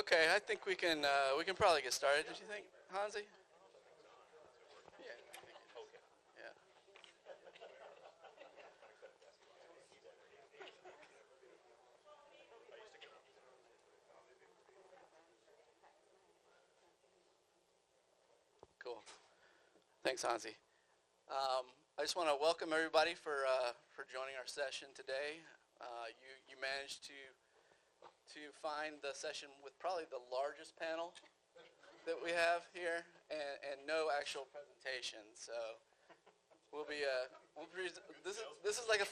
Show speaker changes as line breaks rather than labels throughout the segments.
Okay, I think we can probably get started. Did you think, Hansi? Yeah. Yeah. Cool. Thanks, Hansi. I just want to welcome everybody for joining our session today. You managed to find the session with probably the largest panel that we have here, and no actual presentation. So this is like a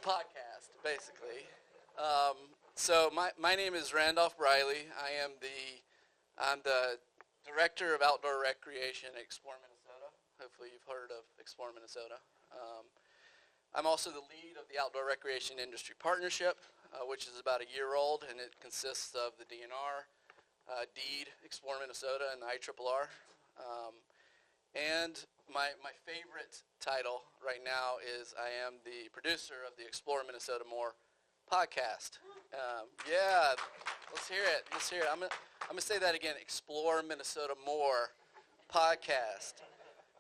podcast basically. So my name is Randolph Briley. I'm the Director of Outdoor Recreation at Explore Minnesota. Hopefully you've heard of Explore Minnesota. I'm also the lead of the Outdoor Recreation Industry Partnership, which is about a year old, and it consists of the DNR, DEED, Explore Minnesota, and the IRRR. And my favorite title right now is I am the producer of the Explore Minnesota More podcast. Yeah, let's hear it. I'm gonna say that again. Explore Minnesota More podcast.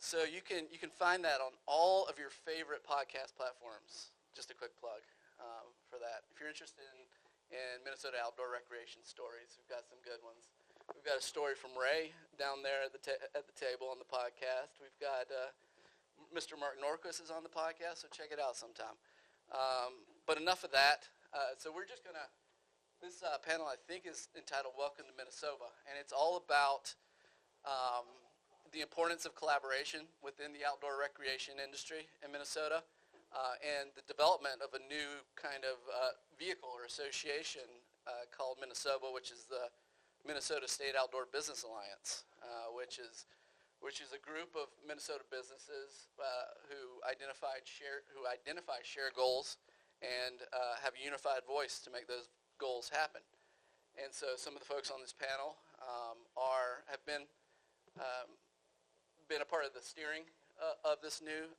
So you can find that on all of your favorite podcast platforms. Just a quick plug for that. If you're interested in Minnesota outdoor recreation stories, we've got some good ones. We've got a story from Ray down there at the table on the podcast. We've got Mr. Mark Norquist is on the podcast, so check it out sometime. But enough of that. So we're just gonna. This panel I think is entitled "Welcome to MinneSOBA," and it's all about the importance of collaboration within the outdoor recreation industry in Minnesota, and the development of a new kind of vehicle or association called MinneSOBA, which is the Minnesota State Outdoor Business Alliance, which is a group of Minnesota businesses who identify shared goals and have a unified voice to make those goals happen. And so some of the folks on this panel have been a part of the steering of this new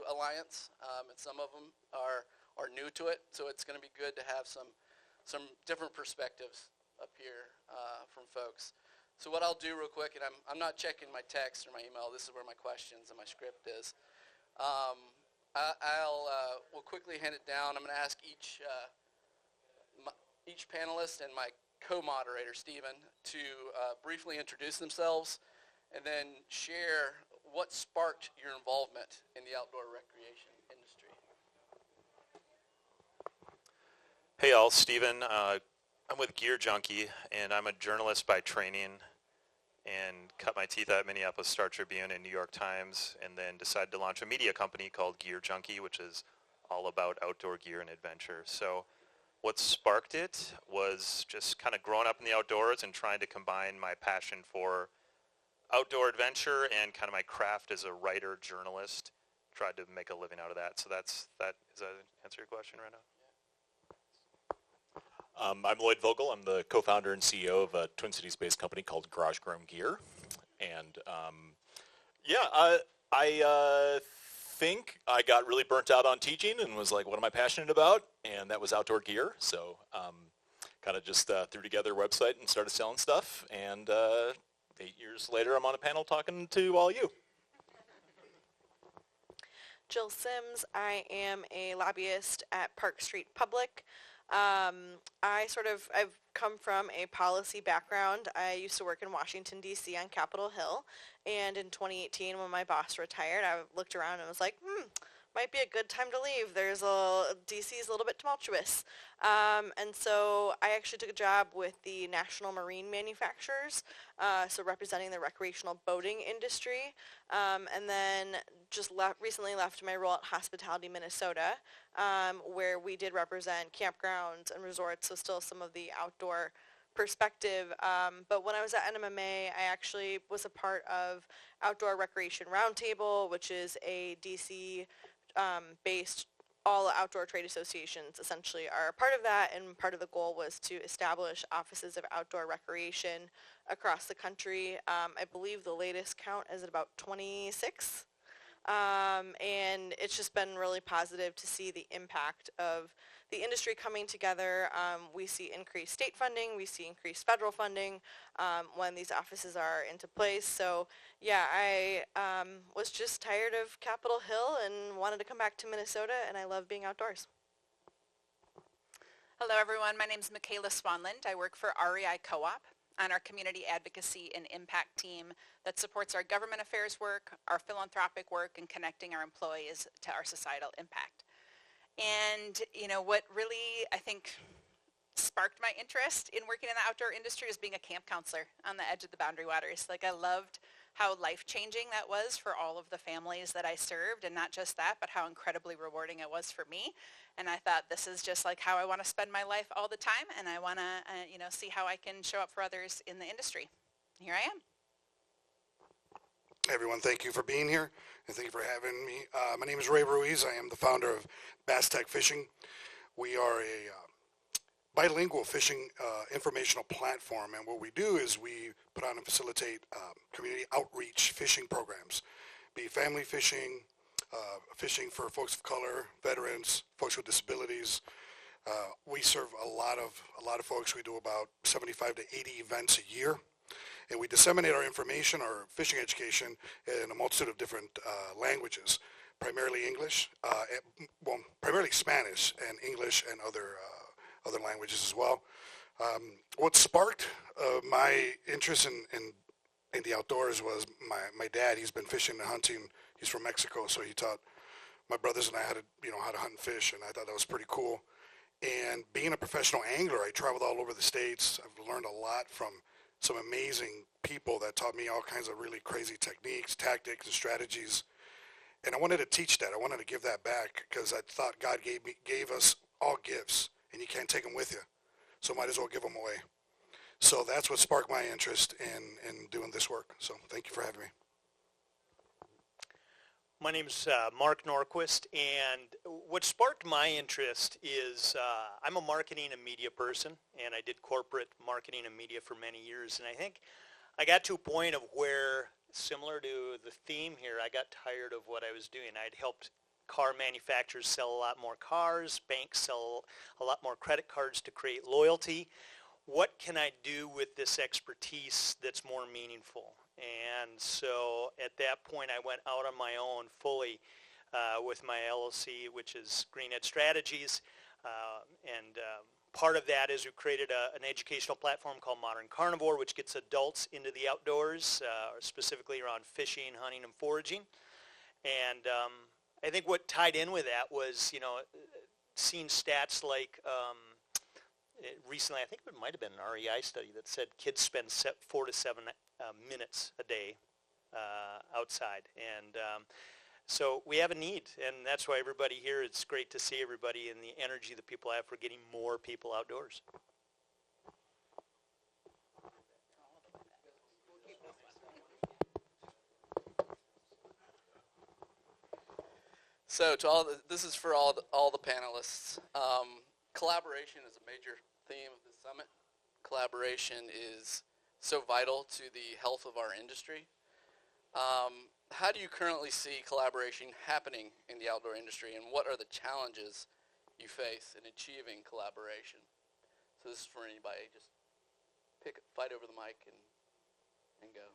alliance, and some of them are new to it. So it's going to be good to have some different perspectives up here from folks. So what I'll do real quick, and I'm not checking my text or my email. This is where my questions and my script is. We'll quickly hand it down. I'm going to ask each panelist and my co-moderator, Stephen, to briefly introduce themselves and then share what sparked your involvement in the outdoor recreation industry.
Hey all, Stephen. I'm with Gear Junkie, and I'm a journalist by training, and cut my teeth at Minneapolis Star-Tribune and New York Times, and then decided to launch a media company called Gear Junkie, which is all about outdoor gear and adventure. So what sparked it was just kind of growing up in the outdoors and trying to combine my passion for outdoor adventure and kind of my craft as a writer, journalist. Tried to make a living out of that. So does that answer your question right now?
I'm Lloyd Vogel. I'm the co-founder and CEO of a Twin Cities-based company called Garage Grown Gear. And I think I got really burnt out on teaching and was like, what am I passionate about? And that was outdoor gear. So kind of just threw together a website and started selling stuff. And 8 years later, I'm on a panel talking to all you.
Jill Sims. I am a lobbyist at Park Street Public. I've come from a policy background. I used to work in Washington, D.C. on Capitol Hill, and in 2018 when my boss retired, I looked around and was like, might be a good time to leave. D.C. is a little bit tumultuous. And so I actually took a job with the National Marine Manufacturers, so representing the recreational boating industry, and then just recently left my role at Hospitality Minnesota, where we did represent campgrounds and resorts, so still some of the outdoor perspective. But when I was at NMMA, I actually was a part of Outdoor Recreation Roundtable, which is a DC based all outdoor trade associations essentially are a part of that, and part of the goal was to establish offices of outdoor recreation across the country. I believe the latest count is at about 26. And it's just been really positive to see the impact of the industry coming together. We see increased state funding, we see increased federal funding when these offices are into place. So yeah, I was just tired of Capitol Hill and wanted to come back to Minnesota, and I love being outdoors.
Hello everyone, my name is Michaela Swanland. I work for REI Co-op on our community advocacy and impact team that supports our government affairs work, our philanthropic work, and connecting our employees to our societal impact. And you know what really I think sparked my interest in working in the outdoor industry is being a camp counselor on the edge of the Boundary Waters. Like, I loved how life-changing that was for all of the families that I served, and not just that, but how incredibly rewarding it was for me. And I thought, this is just like how I want to spend my life all the time, and I want to see how I can show up for others in the industry. Here I am.
Hey everyone, thank you for being here, and thank you for having me. My name is Ray Ruiz. I am the founder of Bass Tech Fishing. We are a bilingual fishing informational platform, and what we do is we put on and facilitate community outreach fishing programs, be family fishing, fishing for folks of color, veterans, folks with disabilities. We serve a lot of folks. We do about 75 to 80 events a year, and we disseminate our information, our fishing education, in a multitude of different languages, primarily English, primarily Spanish and English and other languages as well. What sparked my interest in the outdoors was my dad. He's been fishing and hunting. He's from Mexico, so he taught my brothers and I how to hunt and fish, and I thought that was pretty cool. And being a professional angler, I traveled all over the States. I've learned a lot from some amazing people that taught me all kinds of really crazy techniques, tactics, and strategies. And I wanted to teach that. I wanted to give that back because I thought God gave us all gifts, and you can't take them with you, so might as well give them away. So that's what sparked my interest in doing this work. So thank you for having me.
My name is Mark Norquist, and what sparked my interest is I'm a marketing and media person, and I did corporate marketing and media for many years, and I think I got to a point of where, similar to the theme here, I got tired of what I was doing. I'd helped car manufacturers sell a lot more cars, banks sell a lot more credit cards to create loyalty. What can I do with this expertise that's more meaningful? And so at that point I went out on my own fully with my LLC, which is Green Edge Strategies, and part of that is we created an educational platform called Modern Carnivore, which gets adults into the outdoors, specifically around fishing, hunting, and foraging. And I think what tied in with that was, seeing stats like recently, I think it might have been an REI study that said kids spend 4 to 7 minutes a day outside. And so we have a need, and that's why everybody here, it's great to see everybody and the energy that people have for getting more people outdoors.
So this is for all the panelists. Collaboration is a major theme of this summit. Collaboration is so vital to the health of our industry. How do you currently see collaboration happening in the outdoor industry, and what are the challenges you face in achieving collaboration? So this is for anybody. Just fight over the mic and go.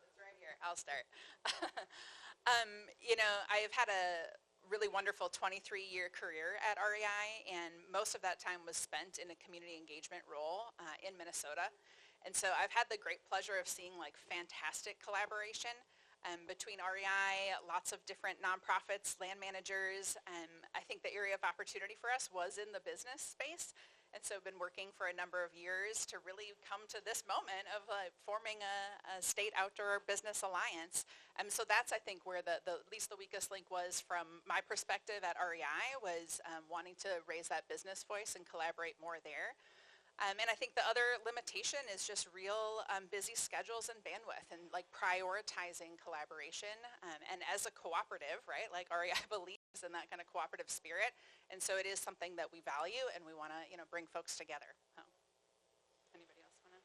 It's right here. I'll start. I have had a really wonderful 23-year career at REI, and most of that time was spent in a community engagement role in Minnesota. And so I've had the great pleasure of seeing fantastic collaboration between REI, lots of different nonprofits, land managers. I think the area of opportunity for us was in the business space. And so I've been working for a number of years to really come to this moment of forming a state outdoor business alliance. So that's, I think, where at least the weakest link was from my perspective at REI was wanting to raise that business voice and collaborate more there. And I think the other limitation is just real busy schedules and bandwidth and prioritizing collaboration. And as a cooperative, right, REI believes in that kind of cooperative spirit. And so it is something that we value and we want to, bring folks together. Anybody else want to?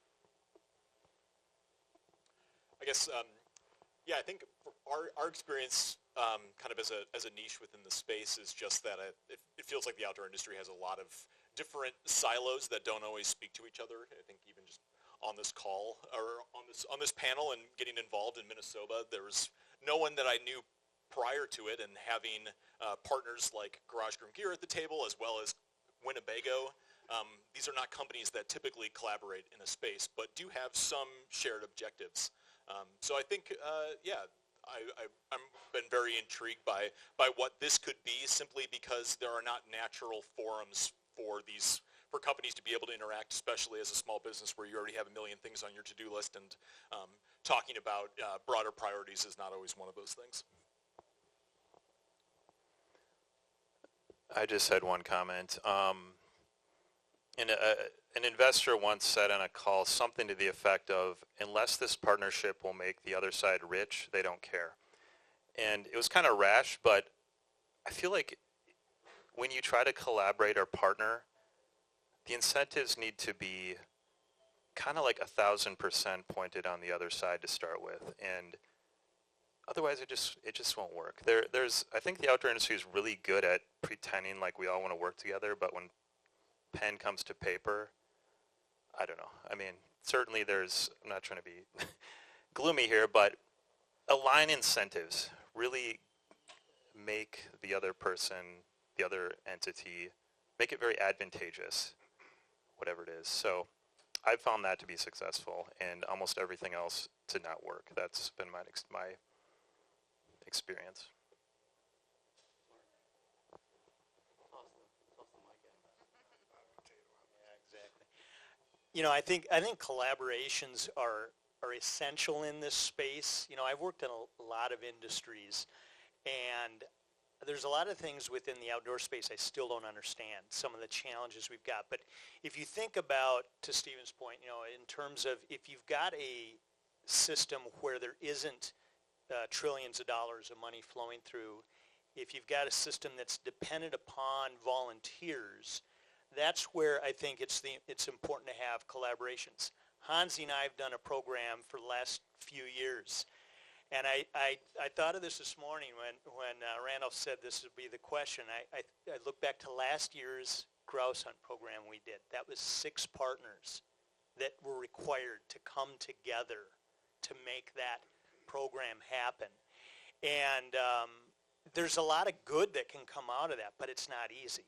I guess, I think our experience kind of as a niche within the space is just that it feels like the outdoor industry has a lot of different silos that don't always speak to each other. I think even just on this call or on this panel and getting involved in MinneSOBA, there was no one that I knew prior to it, and having partners like Garage Groom Gear at the table as well as Winnebago. These are not companies that typically collaborate in a space, but do have some shared objectives. So I think, I've been very intrigued by what this could be, simply because there are not natural forums for companies to be able to interact, especially as a small business where you already have a million things on your to-do list, and talking about broader priorities is not always one of those things.
I just had one comment. An investor once said on a call something to the effect of, unless this partnership will make the other side rich, they don't care. And it was kind of rash, but I feel like when you try to collaborate or partner, the incentives need to be kind of like 1,000% pointed on the other side to start with. And otherwise, it just won't work. I think the outdoor industry is really good at pretending like we all want to work together, but when pen comes to paper, I don't know. I mean, certainly I'm not trying to be gloomy here, but align incentives. Really make the other person, the other entity, make it very advantageous, whatever it is. So I've found that to be successful, and almost everything else to not work. That's been my experience.
You know, I think collaborations are essential in this space. You know, I've worked in a lot of industries, and there's a lot of things within the outdoor space I still don't understand, some of the challenges we've got. But if you think about, to Stephen's point, you know, in terms of if you've got a system where there isn't trillions of dollars of money flowing through, if you've got a system that's dependent upon volunteers, that's where I think it's important to have collaborations. Hansi and I have done a program for the last few years, and I thought of this morning when Randolph said this would be the question. I looked back to last year's grouse hunt program we did. That was 6 partners that were required to come together to make that program happen. And there's a lot of good that can come out of that, but it's not easy.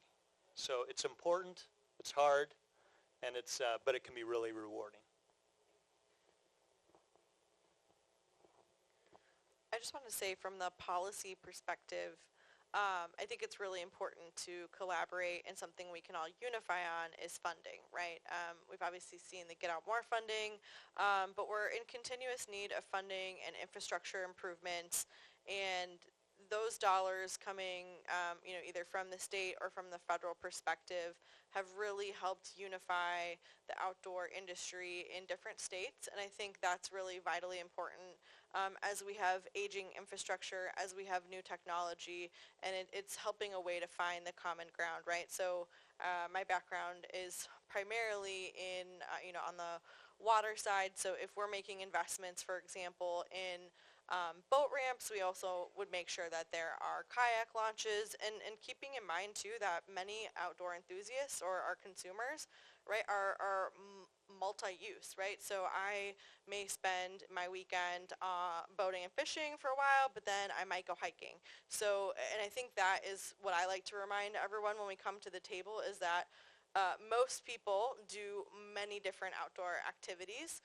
So it's important, it's hard, and but it can be really rewarding.
I just want to say, from the policy perspective, I think it's really important to collaborate, and something we can all unify on is funding, right? We've obviously seen the Get Out More funding, but we're in continuous need of funding and infrastructure improvements, and those dollars coming, either from the state or from the federal perspective, have really helped unify the outdoor industry in different states, and I think that's really vitally important as we have aging infrastructure, as we have new technology, and it's helping a way to find the common ground, right? So my background is primarily in, on the water side, so if we're making investments, for example, in boat ramps, we also would make sure that there are kayak launches, and keeping in mind too that many outdoor enthusiasts or our consumers, right, are multi-use, right? So I may spend my weekend boating and fishing for a while, but then I might go hiking. So, and I think that is what I like to remind everyone when we come to the table, is that most people do many different outdoor activities,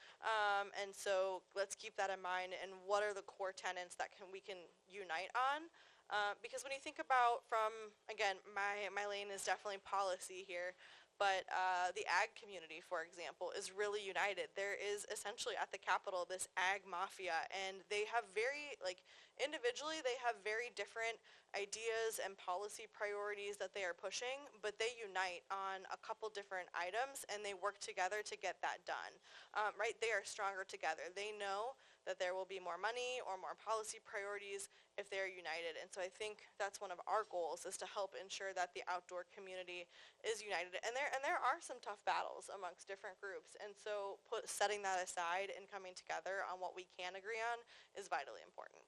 and so let's keep that in mind. And what are the core tenets that we can unite on? Because when you think about, from, again, my lane is definitely policy here, but the ag community, for example, is really united. There is essentially at the Capitol this ag mafia, and they have individually they have very different ideas and policy priorities that they are pushing, but they unite on a couple different items, and they work together to get that done, right? They are stronger together. They know that there will be more money or more policy priorities if they're united. And so I think that's one of our goals, is to help ensure that the outdoor community is united. And there are some tough battles amongst different groups. And so setting that aside and coming together on what we can agree on is vitally important.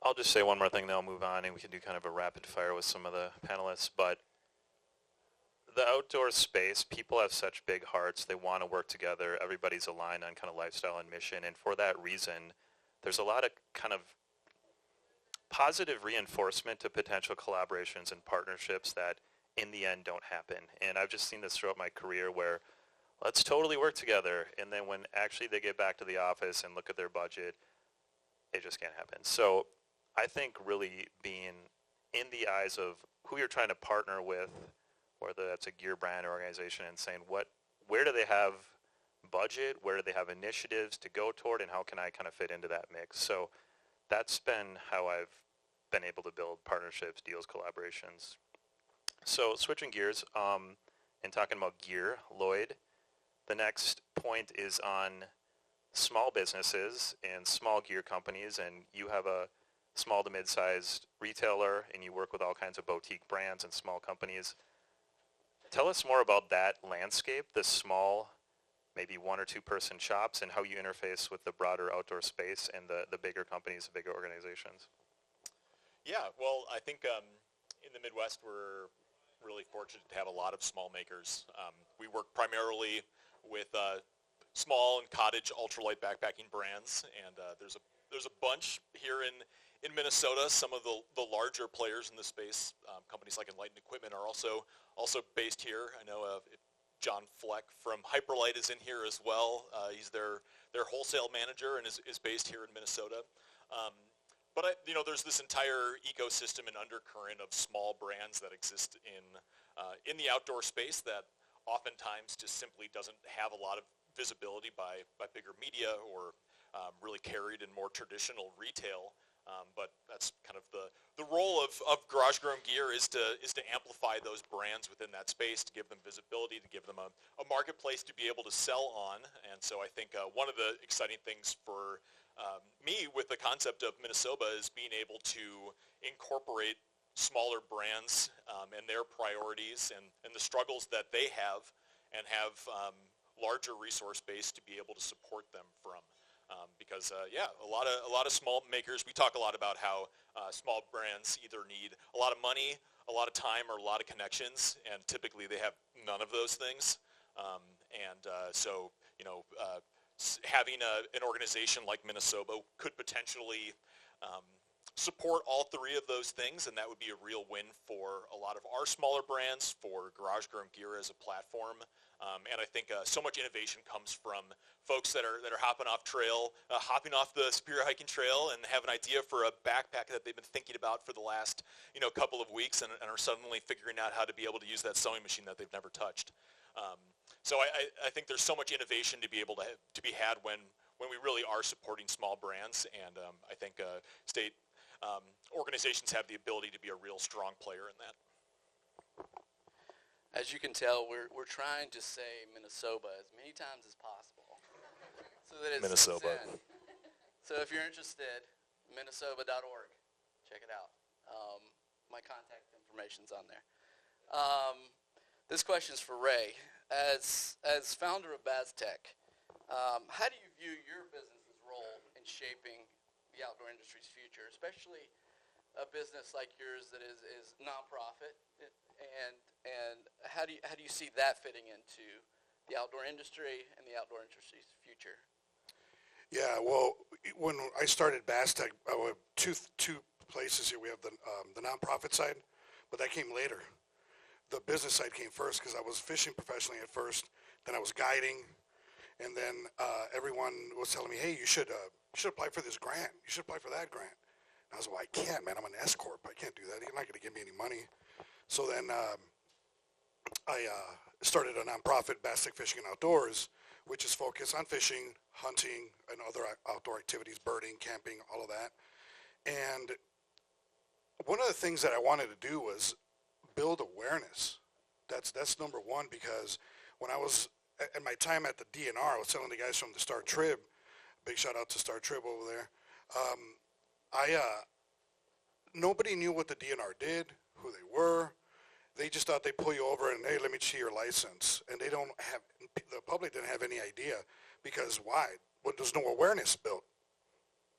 I'll just say one more thing, then I'll move on, and we can do kind of a rapid fire with some of the panelists. But the outdoor space, people have such big hearts. They want to work together. Everybody's aligned on kind of lifestyle and mission. And for that reason, there's a lot of kind of positive reinforcement to potential collaborations and partnerships that in the end don't happen. And I've just seen this throughout my career where let's totally work together. And then when actually they get back to the office and look at their budget, it just can't happen. So I think really being in the eyes of who you're trying to partner with, whether that's a gear brand or organization, and saying where do they have budget, where do they have initiatives to go toward, and how can I kind of fit into that mix. So that's been how I've been able to build partnerships, deals, collaborations. So switching gears and talking about gear, Lloyd, the next point is on small businesses and small gear companies, and you have a small to mid-sized retailer, and you work with all kinds of boutique brands and small companies. Tell us more about that landscape, the small, maybe 1 or 2 person shops, and how you interface with the broader outdoor space and the bigger companies, the bigger organizations.
Yeah, well, I think in the Midwest we're really fortunate to have a lot of small makers. We work primarily with small and cottage ultralight backpacking brands, and there's a bunch here in Minnesota. Some of the larger players in the space, companies like Enlightened Equipment, are also based here. I know John Fleck from Hyperlight is in here as well. He's their wholesale manager and is based here in Minnesota. But there's this entire ecosystem and undercurrent of small brands that exist in the outdoor space that oftentimes just simply doesn't have a lot of visibility by bigger media or really carried in more traditional retail. But that's kind of the role of Garage Grown Gear is to amplify those brands within that space, to give them visibility, to give them a marketplace to be able to sell on. And so I think one of the exciting things for me with the concept of MinneSOBA is being able to incorporate smaller brands and their priorities and the struggles that they have, and have larger resource base to be able to support them from. Because a lot of small makers, we talk a lot about how small brands either need a lot of money, a lot of time, or a lot of connections, and typically they have none of those things. So having an organization like MinneSOBA could potentially support all 3 of those things, and that would be a real win for a lot of our smaller brands, for Garage Grown Gear as a platform. And I think so much innovation comes from folks that are hopping off the Superior Hiking Trail and have an idea for a backpack that they've been thinking about for the last couple of weeks, and are suddenly figuring out how to be able to use that sewing machine that they've never touched. So I think there's so much innovation to be able to be had when we really are supporting small brands, and I think state organizations have the ability to be a real strong player in that.
As you can tell, we're trying to say MinneSOBA as many times as possible, so that it's
MinneSOBA.
in. So if you're interested, MinneSOBA.org, check it out. My contact information's on there. This question's for Ray. As founder of BazTech, how do you view your business's role in shaping the outdoor industry's future, especially a business like yours that is nonprofit, and how do you see that fitting into the outdoor industry and the outdoor industry's future?
Yeah, well, when I started BazTech, we have two places here. We have the nonprofit side, but that came later. The business side came first because I was fishing professionally at first. Then I was guiding, and then everyone was telling me, "Hey, you should apply for this grant. You should apply for that grant." And I was like, "Well, I can't, man. I'm an S corp. I can't do that. You're not going to give me any money." So then I started a nonprofit, BazTech Fishing and Outdoors, which is focused on fishing, hunting, and other outdoor activities, birding, camping, all of that. And one of the things that I wanted to do was build awareness. That's number one, because when I was at my time at the DNR, I was telling the guys from the Star Trib, big shout out to Star Trib over there, nobody knew what the DNR did, who they were. They just thought they'd pull you over and, hey, let me see your license. And the public didn't have any idea, because why? Well, there's no awareness built.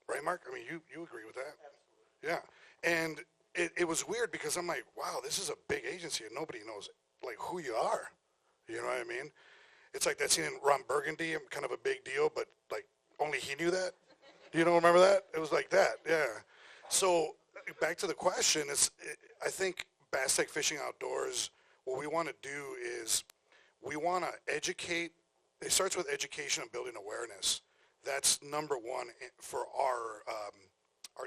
Right, Mark? I mean, you agree with that? Yeah. And it was weird because I'm like, wow, this is a big agency and nobody knows like who you are. You know what I mean? It's like that scene in Ron Burgundy, kind of a big deal, but like only he knew that. You don't remember that? It was like that, yeah. So back to the question, I think Bass Tech Fishing Outdoors, what we want to do is we want to educate. It starts with education and building awareness. That's number one for our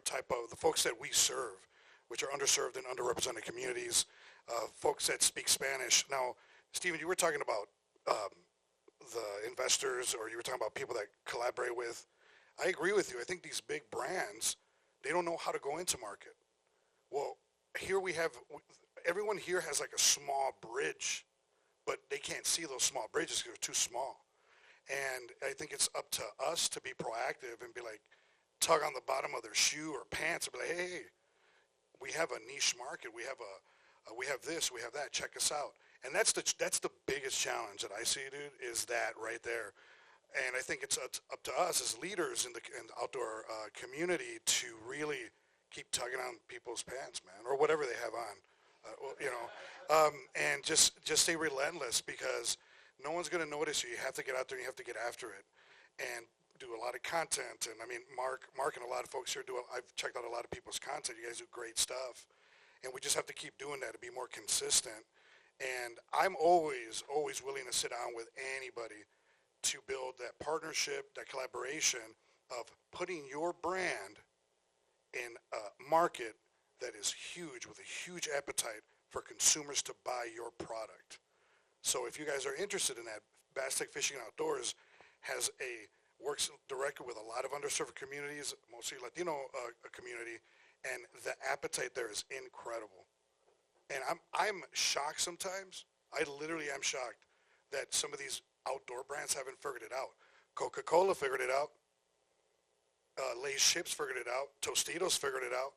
type of, the folks that we serve, which are underserved and underrepresented communities, folks that speak Spanish. Now, Stephen, you were talking about the investors, or you were talking about people that collaborate with. I agree with you. I think these big brands, they don't know how to go into market. Well, here we have, everyone here has like a small bridge, but they can't see those small bridges because they're too small. And I think it's up to us to be proactive and be like, tug on the bottom of their shoe or pants and be like, hey, we have a niche market. We have this, we have that. Check us out. And that's the biggest challenge that I see, dude, is that right there. And I think it's up to us as leaders in the outdoor community to really keep tugging on people's pants, man, or whatever they have on, and just stay relentless, because no one's going to notice you. You have to get out there and you have to get after it and do a lot of content. And I mean, Mark and a lot of folks here I've checked out a lot of people's content. You guys do great stuff. And we just have to keep doing that to be more consistent. And I'm always willing to sit down with anybody to build that partnership, that collaboration of putting your brand in a market that is huge, with a huge appetite for consumers to buy your product. So if you guys are interested in that, Bass Tech Fishing Outdoors works directly with a lot of underserved communities, mostly Latino community, and the appetite there is incredible. And I'm shocked sometimes. I literally am shocked that some of these outdoor brands haven't figured it out. Coca-Cola figured it out. Lay's Chips figured it out. Tostitos figured it out.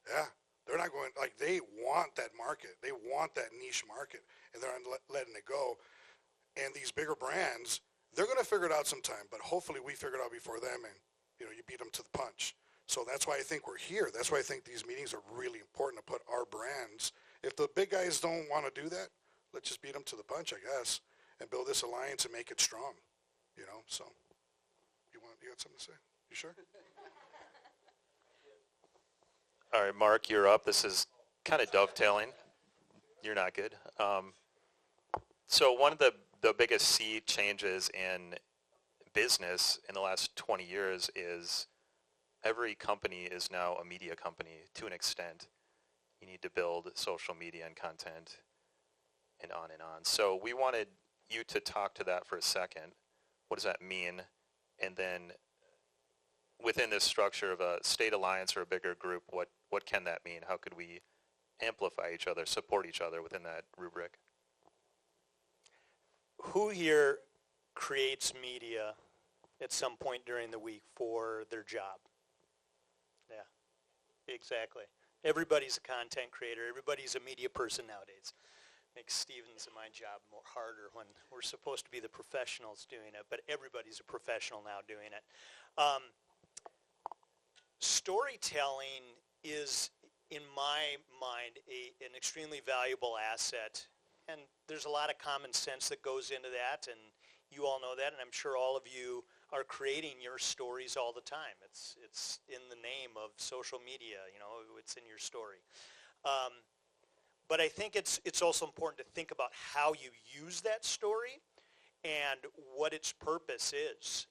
Yeah, they're not going, like, they want that market. They want that niche market, and they're not letting it go. And these bigger brands, they're going to figure it out sometime, but hopefully we figure it out before them, and you beat them to the punch. So that's why I think we're here. That's why I think these meetings are really important, to put our brands. If the big guys don't want to do that, let's just beat them to the punch, I guess, and build this alliance and make it strong. So you got something to say? You sure?
All right, Mark, you're up. This is kind of dovetailing. You're not good. So one of the biggest sea changes in business in the last 20 years is every company is now a media company to an extent. You need to build social media and content and on and on. So we wanted you to talk to that for a second. What does that mean? And then within this structure of a state alliance or a bigger group, what can that mean? How could we amplify each other, support each other within that rubric?
Who here creates media at some point during the week for their job? Yeah, exactly. Everybody's a content creator. Everybody's a media person nowadays. Makes Stephen's and my job more harder when we're supposed to be the professionals doing it, but everybody's a professional now doing it. Storytelling is, in my mind, an extremely valuable asset, and there's a lot of common sense that goes into that, and you all know that, and I'm sure all of you are creating your stories all the time. It's in the name of social media, it's in your story. But I think it's also important to think about how you use that story and what its purpose is.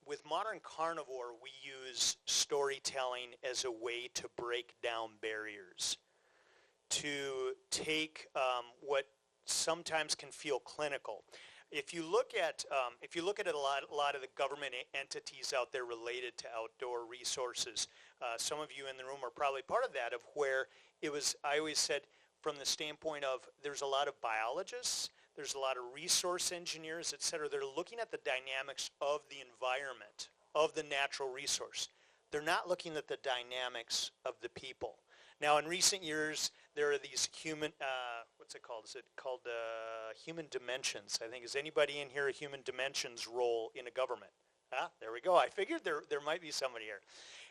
With Modern Carnivore, we use storytelling as a way to break down barriers, to take what sometimes can feel clinical. If you look at a lot of the government entities out there related to outdoor resources, some of you in the room are probably part of that, of where I always said, from the standpoint of, there's a lot of biologists, there's a lot of resource engineers, et cetera. They're looking at the dynamics of the environment, of the natural resource. They're not looking at the dynamics of the people. Now, in recent years, there are these human, what's it called? Is it called human dimensions? I think, is anybody in here a human dimensions role in a government? There we go. I figured there might be somebody here.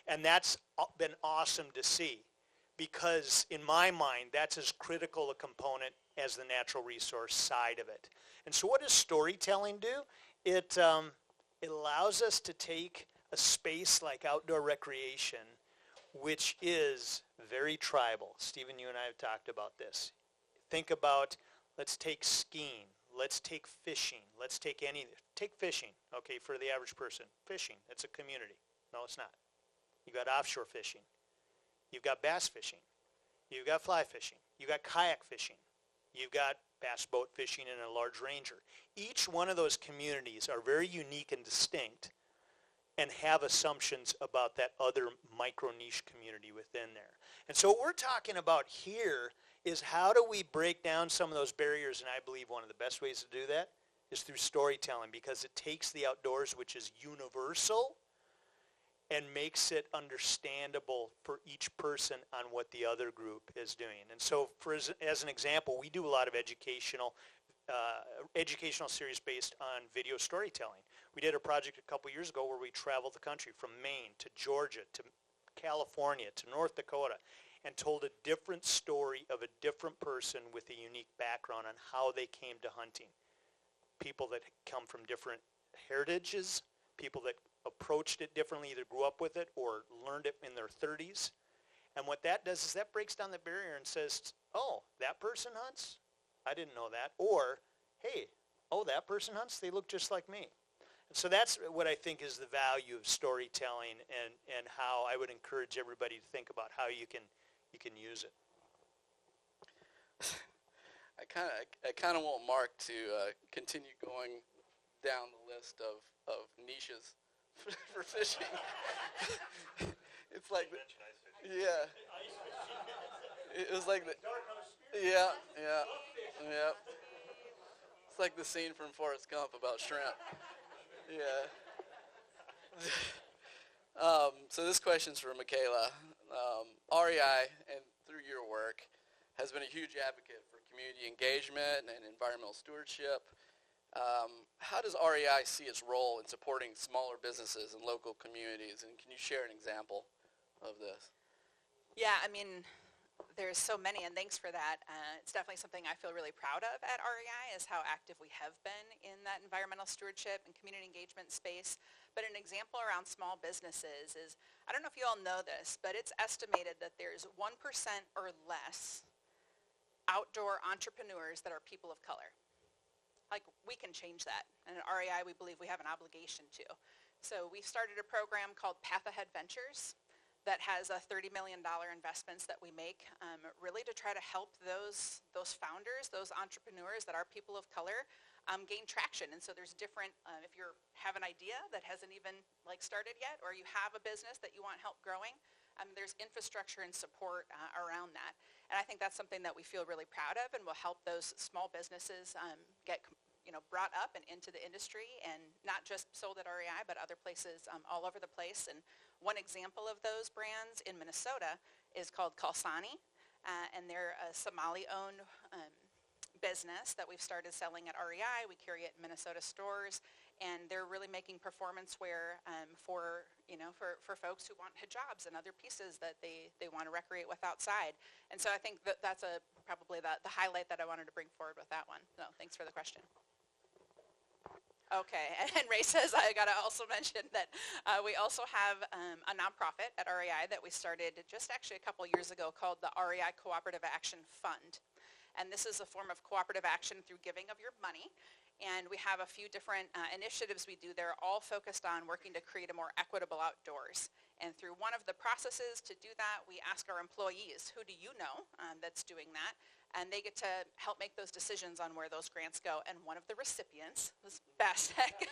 And that's been awesome to see, because in my mind, that's as critical a component as the natural resource side of it. And so what does storytelling do? It allows us to take a space like outdoor recreation, which is very tribal. Stephen, you and I have talked about this. Think about, let's take skiing, let's take fishing, let's take take fishing, okay, for the average person. Fishing, it's a community. No, it's not. You got offshore fishing. You've got bass fishing. You've got fly fishing. You've got kayak fishing. You've got bass boat fishing in a large ranger. Each one of those communities are very unique and distinct and have assumptions about that other micro niche community within there. And so what we're talking about here is how do we break down some of those barriers, and I believe one of the best ways to do that is through storytelling, because it takes the outdoors, which is universal, and makes it understandable for each person on what the other group is doing. And so as an example, we do a lot of educational series based on video storytelling. We did a project a couple years ago where we traveled the country from Maine to Georgia to California to North Dakota and told a different story of a different person with a unique background on how they came to hunting. People that come from different heritages, people that approached it differently, either grew up with it or learned it in their 30s. And what that does is that breaks down the barrier and says, oh, that person hunts? I didn't know that. Or, hey, oh, that person hunts? They look just like me. And so that's what I think is the value of storytelling, and how I would encourage everybody to think about how you can use it.
I kind of want Mark to continue going down the list of niches for fishing. It's like, yeah. It was like yeah. It's like the scene from Forrest Gump about shrimp. Yeah. So this question's for Michaela. REI, and through your work, has been a huge advocate for community engagement and environmental stewardship. How does REI see its role in supporting smaller businesses and local communities? And can you share an example of this?
Yeah, I mean, there's so many, and thanks for that. It's definitely something I feel really proud of at REI, is how active we have been in that environmental stewardship and community engagement space. But an example around small businesses is, I don't know if you all know this, but it's estimated that there's 1% or less outdoor entrepreneurs that are people of color. Like, we can change that. And at REI, we believe we have an obligation to. So we've started a program called Path Ahead Ventures that has $30 million investments that we make, really to try to help those founders, those entrepreneurs that are people of color, gain traction. And so there's different, if you have an idea that hasn't even started yet, or you have a business that you want help growing, there's infrastructure and support around that. And I think that's something that we feel really proud of, and will help those small businesses get brought up and into the industry, and not just sold at REI, but other places all over the place. And one example of those brands in Minnesota is called Kalsani, and they're a Somali-owned business that we've started selling at REI. We carry it in Minnesota stores, and they're really making performance wear for folks who want hijabs and other pieces that they want to recreate with outside. And so I think that's probably the highlight that I wanted to bring forward with that one. So thanks for the question. Okay, and Ray says I got to also mention that we also have a nonprofit at REI that we started just actually a couple years ago called the REI Cooperative Action Fund. And this is a form of cooperative action through giving of your money. And we have a few different initiatives we do there, all focused on working to create a more equitable outdoors. And through one of the processes to do that, we ask our employees, who do you know that's doing that? And they get to help make those decisions on where those grants go. And one of the recipients was BASTEC,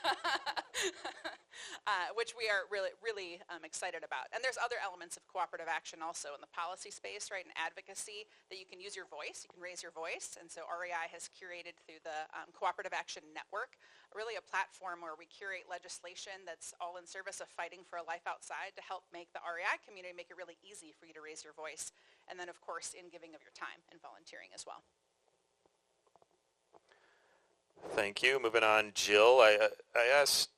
which we are really, really excited about. And there's other elements of cooperative action also in the policy space, right, and advocacy, that you can use your voice, you can raise your voice. And so REI has curated through the Cooperative Action Network, really a platform where we curate legislation that's all in service of fighting for a life outside, to help make the REI community, make it really easy for you to raise your voice. And then, of course, in giving of your time and volunteering as well.
Thank you. Moving on, Jill, I asked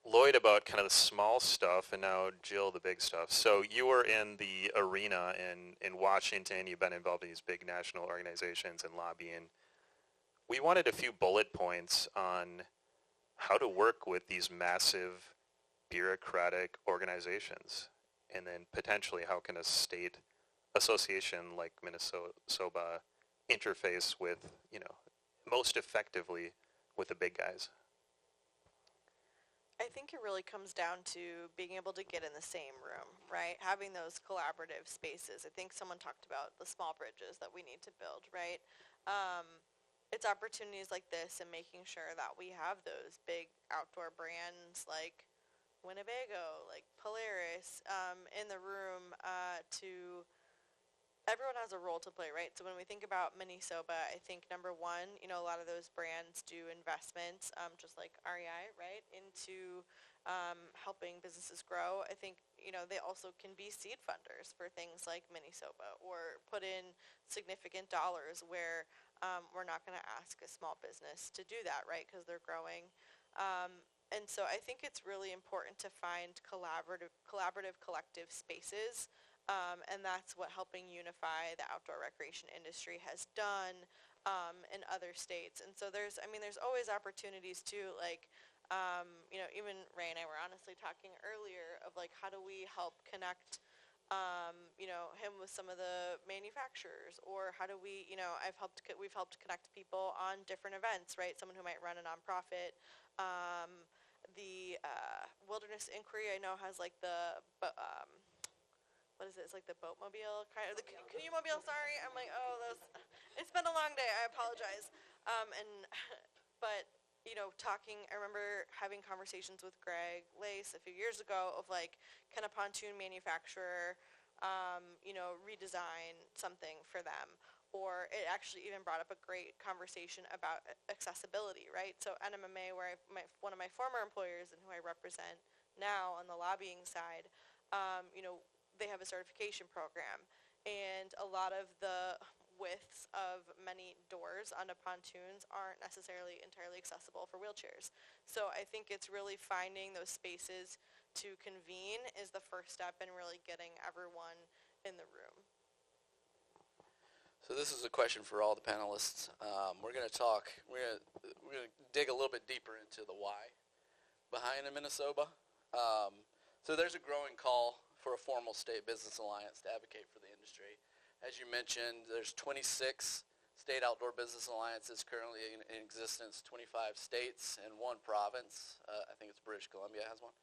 Lloyd about kind of the small stuff, and now Jill the big stuff. So you were in the arena in Washington. You've been involved in these big national organizations and lobbying. We wanted a few bullet points on how to work with these massive bureaucratic organizations, and then potentially how can a state association like Minne-SOBA interface with, most effectively with the big guys.
I think it really comes down to being able to get in the same room, right? Having those collaborative spaces. I think someone talked about the small bridges that we need to build, right? It's opportunities like this and making sure that we have those big outdoor brands like Winnebago, like Polaris, in the room to everyone has a role to play, right? So when we think about MinneSOBA, I think number one, a lot of those brands do investments, just like REI, right, into helping businesses grow. I think, they also can be seed funders for things like MinneSOBA or put in significant dollars where we're not going to ask a small business to do that, right, because they're growing. And so I think it's really important to find collaborative, collective spaces. And that's what helping unify the outdoor recreation industry has done in other states. And so there's always opportunities too, like, even Ray and I were honestly talking earlier of like, how do we help connect, him with some of the manufacturers, or how do we, we've helped connect people on different events, right? Someone who might run a nonprofit. The Wilderness Inquiry I know has like what is it? It's like the boatmobile, kind of the canoe-mobile. Sorry, I'm like, it's been a long day. I apologize. But I remember having conversations with Greg Lace a few years ago of like, can a pontoon manufacturer, redesign something for them? Or it actually even brought up a great conversation about accessibility, right? So NMMA, where one of my former employers and who I represent now on the lobbying side, they have a certification program, and a lot of the widths of many doors onto pontoons aren't necessarily entirely accessible for wheelchairs. So I think it's really finding those spaces to convene is the first step in really getting everyone in the room.
So this is a question for all the panelists. We're going to dig a little bit deeper into the why behind the MinneSOBA. So there's a growing call for a formal state business alliance to advocate for the industry. As you mentioned, there's 26 state outdoor business alliances currently in existence, 25 states and one province. I think it's British Columbia has one.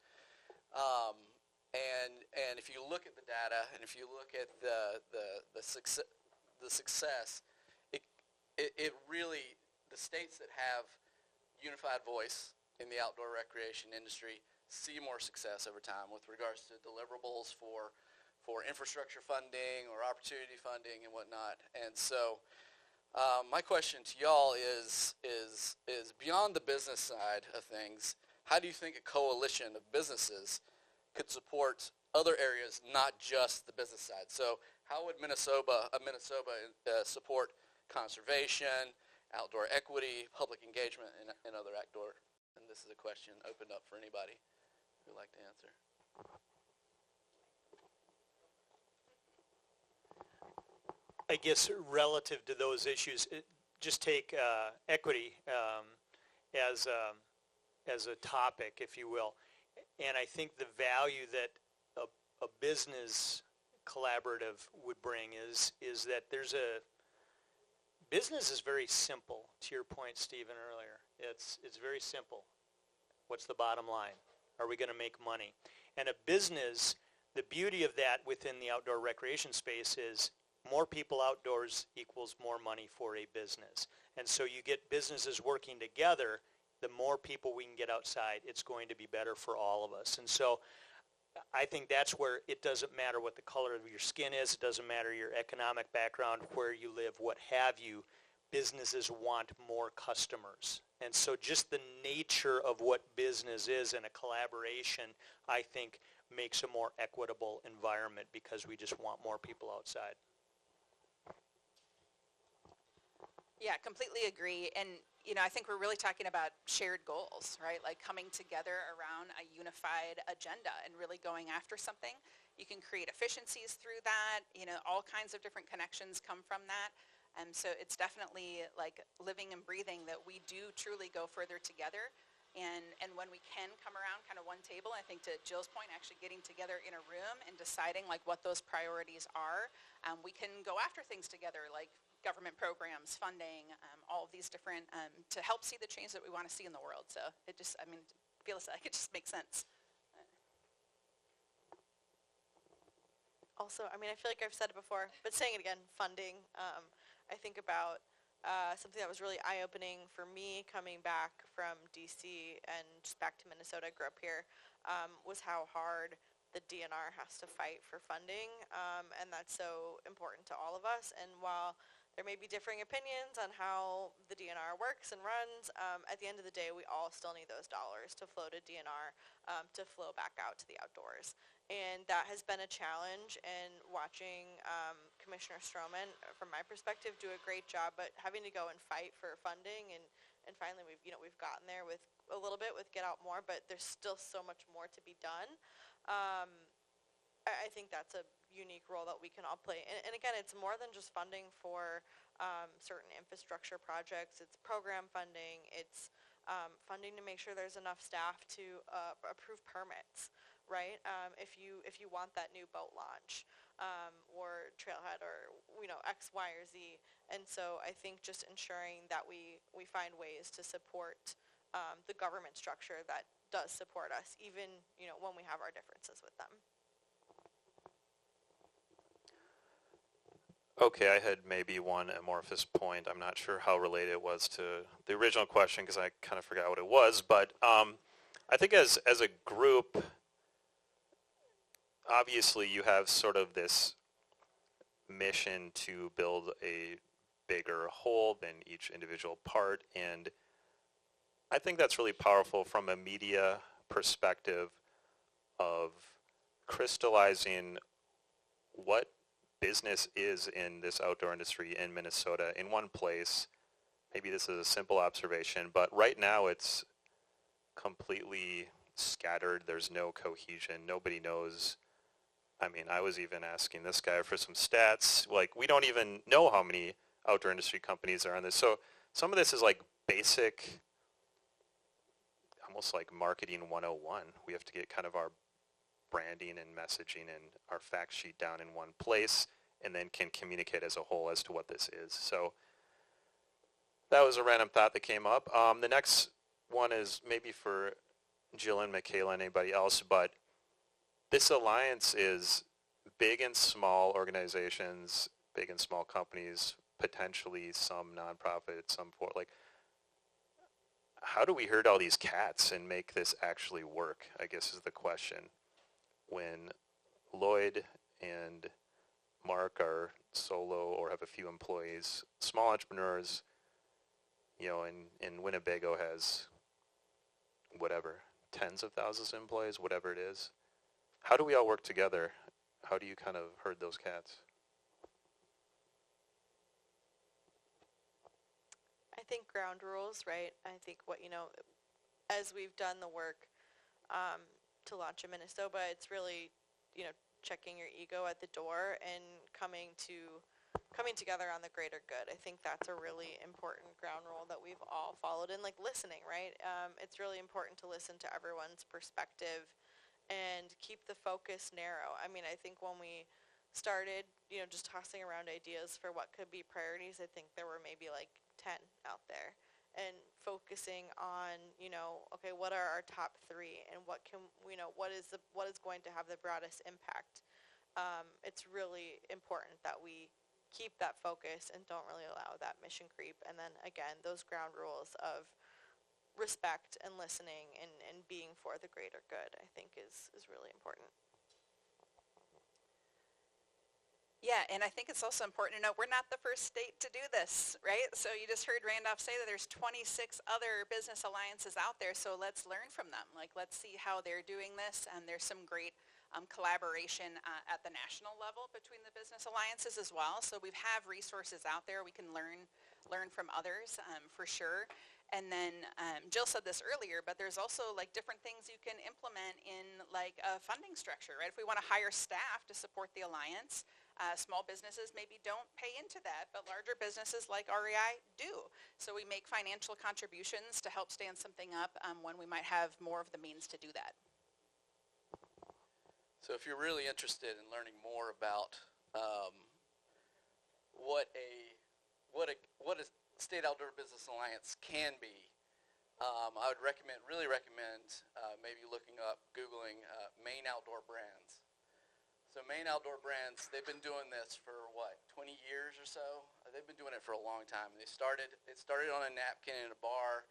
And if you look at the data and if you look at the success, it really, the states that have unified voice in the outdoor recreation industry see more success over time with regards to deliverables for infrastructure funding or opportunity funding and whatnot. And so my question to y'all is beyond the business side of things, how do you think a coalition of businesses could support other areas, not just the business side? So how would MinneSOBA support conservation, outdoor equity, public engagement, and other outdoor? And this is a question opened up for anybody who'd like to answer.
I guess relative to those issues, just take equity as a topic, if you will. And I think the value that a business collaborative would bring is that business is very simple, to your point, Stephen, earlier. It's very simple. What's the bottom line? Are we going to make money? And a business, the beauty of that within the outdoor recreation space is more people outdoors equals more money for a business. And so you get businesses working together, the more people we can get outside, it's going to be better for all of us. And so I think that's where it doesn't matter what the color of your skin is, it doesn't matter your economic background, where you live, what have you, businesses want more customers. And so just the nature of what business is and a collaboration, I think, makes a more equitable environment because we just want more people outside.
Yeah, completely agree. And I think we're really talking about shared goals, right? Like coming together around a unified agenda and really going after something. You can create efficiencies through that. All kinds of different connections come from that. So it's definitely like living and breathing that we do truly go further together. And when we can come around kind of one table, I think to Jill's point, actually getting together in a room and deciding like what those priorities are, we can go after things together, like government programs, funding, all of these different, to help see the change that we want to see in the world. So it just, feels like it just makes sense.
Also, I feel like I've said it before, but saying it again, funding. I think about something that was really eye-opening for me coming back from DC and just back to Minnesota, I grew up here, was how hard the DNR has to fight for funding, and that's so important to all of us. And while there may be differing opinions on how the DNR works and runs, at the end of the day, we all still need those dollars to flow to DNR, to flow back out to the outdoors. And that has been a challenge, and watching Commissioner Stroman, from my perspective, do a great job, but having to go and fight for funding, and finally we've gotten there with a little bit with Get Out More, but there's still so much more to be done. I think that's a unique role that we can all play. And again, it's more than just funding for certain infrastructure projects. It's program funding. It's funding to make sure there's enough staff to approve permits, right? If you want that new boat launch or trailhead or X, Y, or Z. And so I think just ensuring that we find ways to support the government structure that does support us, even when we have our differences with them.
Okay, I had maybe one amorphous point. I'm not sure how related it was to the original question because I kind of forgot what it was. But I think as a group, obviously you have sort of this mission to build a bigger whole than each individual part. And I think that's really powerful from a media perspective of crystallizing what business is in this outdoor industry in Minnesota in one place. Maybe this is a simple observation, but right now it's completely scattered. There's no cohesion. Nobody knows. I was even asking this guy for some stats. Like, we don't even know how many outdoor industry companies are on this. So some of this is like basic, almost like marketing 101. We have to get kind of our branding and messaging and our fact sheet down in one place, and then can communicate as a whole as to what this is. So that was a random thought that came up. The next one is maybe for Jill and Michaela and anybody else, but this alliance is big and small organizations, big and small companies, potentially some nonprofit, some for, like, how do we herd all these cats and make this actually work, I guess is the question. When Lloyd and Mark are solo or have a few employees, small entrepreneurs, in Winnebago has whatever, tens of thousands of employees, whatever it is. How do we all work together? How do you kind of herd those cats?
I think ground rules, right? I think as we've done the work to launch a MinneSOBA, it's really, checking your ego at the door and coming together on the greater good. I think that's a really important ground rule that we've all followed in, like listening, right? It's really important to listen to everyone's perspective and keep the focus narrow. I think when we started, just tossing around ideas for what could be priorities, I think there were maybe like 10 out there. And focusing on, okay, what are our top 3, and what is going to have the broadest impact. It's really important that we keep that focus and don't really allow that mission creep. And then again, those ground rules of respect and listening and being for the greater good, I think is really important.
Yeah, and I think it's also important to note we're not the first state to do this, right? So you just heard Randolph say that there's 26 other business alliances out there, so let's learn from them. Like, let's see how they're doing this, and there's some great collaboration at the national level between the business alliances as well. So we have resources out there we can learn learn from others for sure. And then Jill said this earlier, but there's also like different things you can implement in like a funding structure, right? If we want to hire staff to support the Alliance, small businesses maybe don't pay into that, but larger businesses like REI do. So we make financial contributions to help stand something up when we might have more of the means to do that.
So if you're really interested in learning more about what a State Outdoor Business Alliance can be, I would really recommend maybe looking up, Googling Maine Outdoor Brands. So Maine Outdoor Brands, they've been doing this for what, 20 years or so? They've been doing it for a long time. It started on a napkin in a bar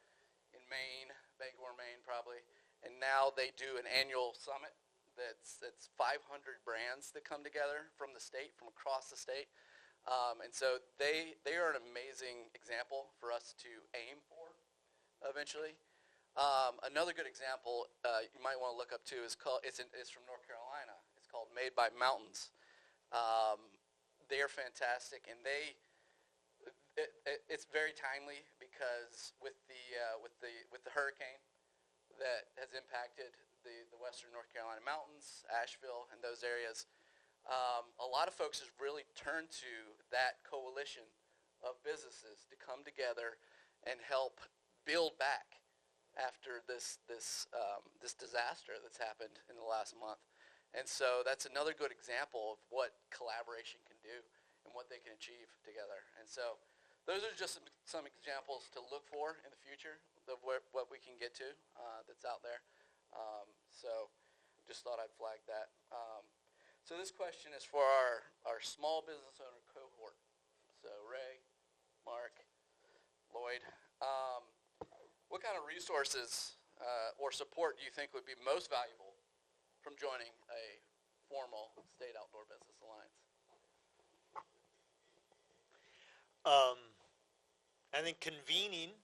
in Maine, Bangor, Maine probably, and now they do an annual summit that's 500 brands that come together from the state, from across the state. And so they are an amazing example for us to aim for eventually. Another good example you might want to look up too is it's from North Carolina. It's called Made by Mountains. They are fantastic, and it's very timely because with the hurricane that has impacted the western North Carolina mountains, Asheville, and those areas. A lot of folks have really turned to that coalition of businesses to come together and help build back after this disaster that's happened in the last month. And so that's another good example of what collaboration can do and what they can achieve together. And so those are just some examples to look for in the future of what we can get to that's out there. So just thought I'd flag that. So this question is for our small business owner cohort. So Ray, Mark, Lloyd, what kind of resources or support do you think would be most valuable from joining a formal State Outdoor Business Alliance?
I think convening,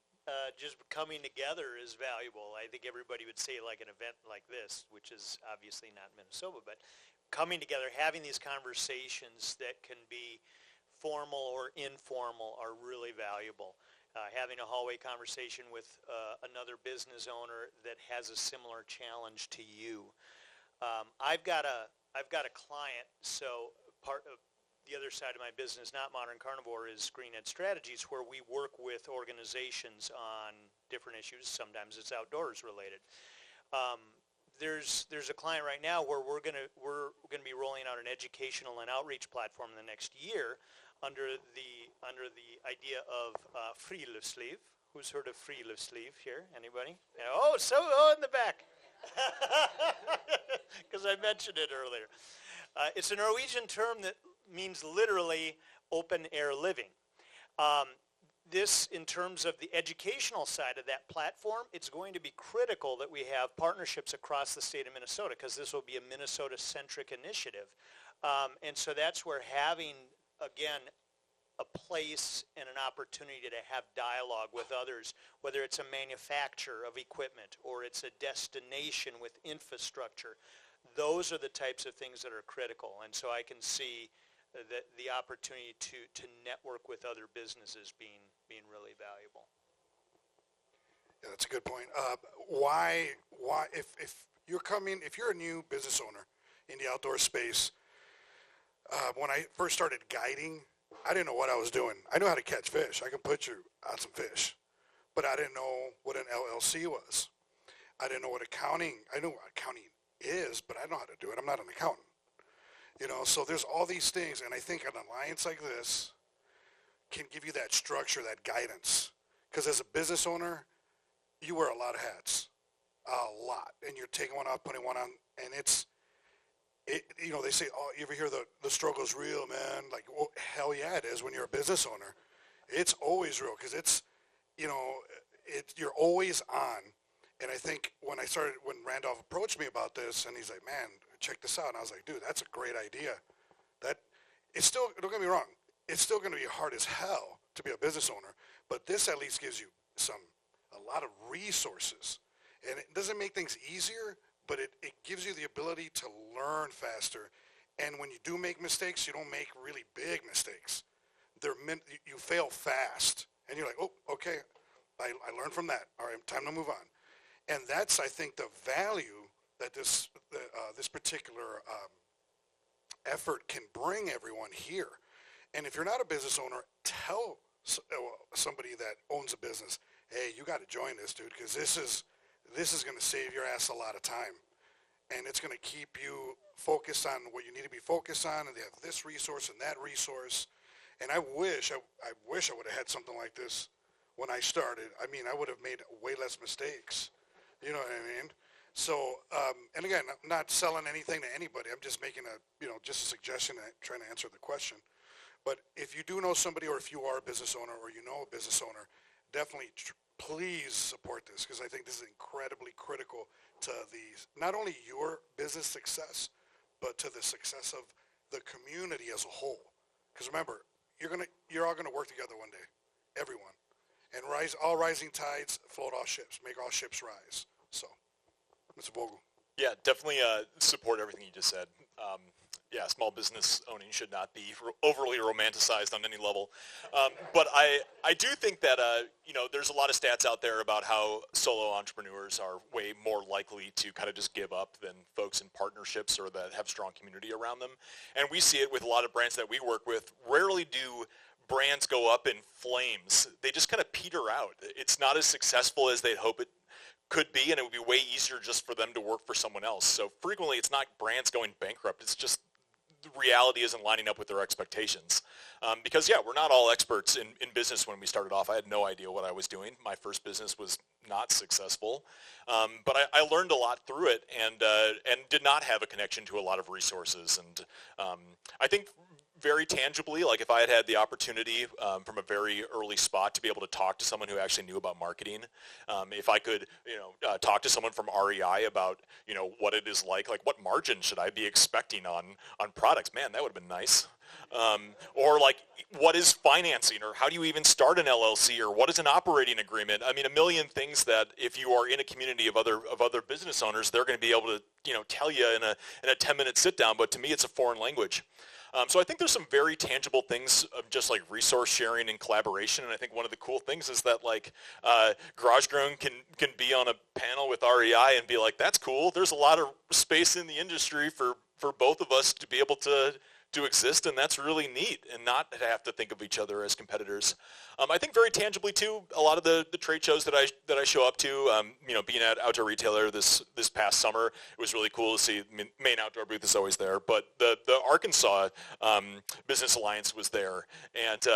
just coming together is valuable. I think everybody would say like an event like this, which is obviously not MinneSOBA, but coming together, having these conversations that can be formal or informal are really valuable. Having a hallway conversation with another business owner that has a similar challenge to you. I've got a client, so part of the other side of my business, not Modern Carnivore, is Greenhead Strategies, where we work with organizations on different issues. Sometimes it's outdoors related. There's a client right now where we're gonna be rolling out an educational and outreach platform in the next year under the idea of friluftsliv. Who's heard of friluftsliv here? Anybody? Oh, in the back, because I mentioned it earlier. It's a Norwegian term that means literally open air living. This, in terms of the educational side of that platform, it's going to be critical that we have partnerships across the state of Minnesota, because this will be a Minnesota-centric initiative. And so that's where having, again, a place and an opportunity to have dialogue with others, whether it's a manufacturer of equipment or it's a destination with infrastructure, those are the types of things that are critical. And so I can see the opportunity to network with other businesses being really valuable.
Yeah, that's a good point. Why if you're a new business owner in the outdoor space, when I first started guiding, I didn't know what I was doing. I knew how to catch fish. I could put you on some fish, but I didn't know what an LLC was. I didn't know what accounting. I know what accounting is, but I don't know how to do it. I'm not an accountant. So there's all these things, and I think an alliance like this can give you that structure, that guidance. Because as a business owner, you wear a lot of hats, a lot, and you're taking one off, putting one on, and they say, oh, you ever hear the struggle's real, man? Like, well, hell yeah, it is when you're a business owner. It's always real, because you're always on. And I think when Randolph approached me about this, and he's like, man, check this out. And I was like, dude, that's a great idea. It's still, don't get me wrong, it's still going to be hard as hell to be a business owner, but this at least gives you a lot of resources. And it doesn't make things easier, but it gives you the ability to learn faster. And when you do make mistakes, you don't make really big mistakes. You fail fast, And you're like, oh, okay, I learned from that. All right, time to move on. And that's, I think, the value that this particular effort can bring everyone here. And if you're not a business owner, tell somebody that owns a business, hey, you got to join this, dude, because this is going to save your ass a lot of time. And it's going to keep you focused on what you need to be focused on, and they have this resource and that resource. And I wish I would have had something like this when I started. I mean, I would have made way less mistakes. You know what I mean? So, and again, I'm not selling anything to anybody. I'm just making just a suggestion and trying to answer the question. But if you do know somebody, or if you are a business owner, or you know a business owner, definitely please support this, because I think this is incredibly critical to not only your business success, but to the success of the community as a whole. Because remember, you're all gonna work together one day, everyone. And all rising tides float all ships, make all ships rise. So, Mr. Vogel.
Yeah, definitely support everything you just said. Yeah, small business owning should not be overly romanticized on any level. But I do think that, there's a lot of stats out there about how solo entrepreneurs are way more likely to kind of just give up than folks in partnerships or that have strong community around them. And we see it with a lot of brands that we work with. Rarely do brands go up in flames. They just kind of peter out. It's not as successful as they'd hope it could be, and it would be way easier just for them to work for someone else. So frequently it's not brands going bankrupt. It's just the reality isn't lining up with their expectations. Because, yeah, we're not all experts in business when we started off. I had no idea what I was doing. My first business was not successful. But I learned a lot through it and did not have a connection to a lot of resources. And I think very tangibly, like if I had had the opportunity from a very early spot to be able to talk to someone who actually knew about marketing, if I could, talk to someone from REI about, what it is like what margin should I be expecting on products, man, that would have been nice. Or like, what is financing, or how do you even start an LLC, or what is an operating agreement? I mean, a million things that if you are in a community of other business owners, they're going to be able to, tell you in a 10-minute sit down. But to me, it's a foreign language. So I think there's some very tangible things of just like resource sharing and collaboration. And I think one of the cool things is that Garage Grown can be on a panel with REI and be like, that's cool. There's a lot of space in the industry for both of us to be able to exist, and that's really neat, and not to have to think of each other as competitors. I think very tangibly too, a lot of the trade shows that I show up to, being at Outdoor Retailer this past summer, it was really cool to see. Main outdoor booth is always there, but the Arkansas Business Alliance was there, and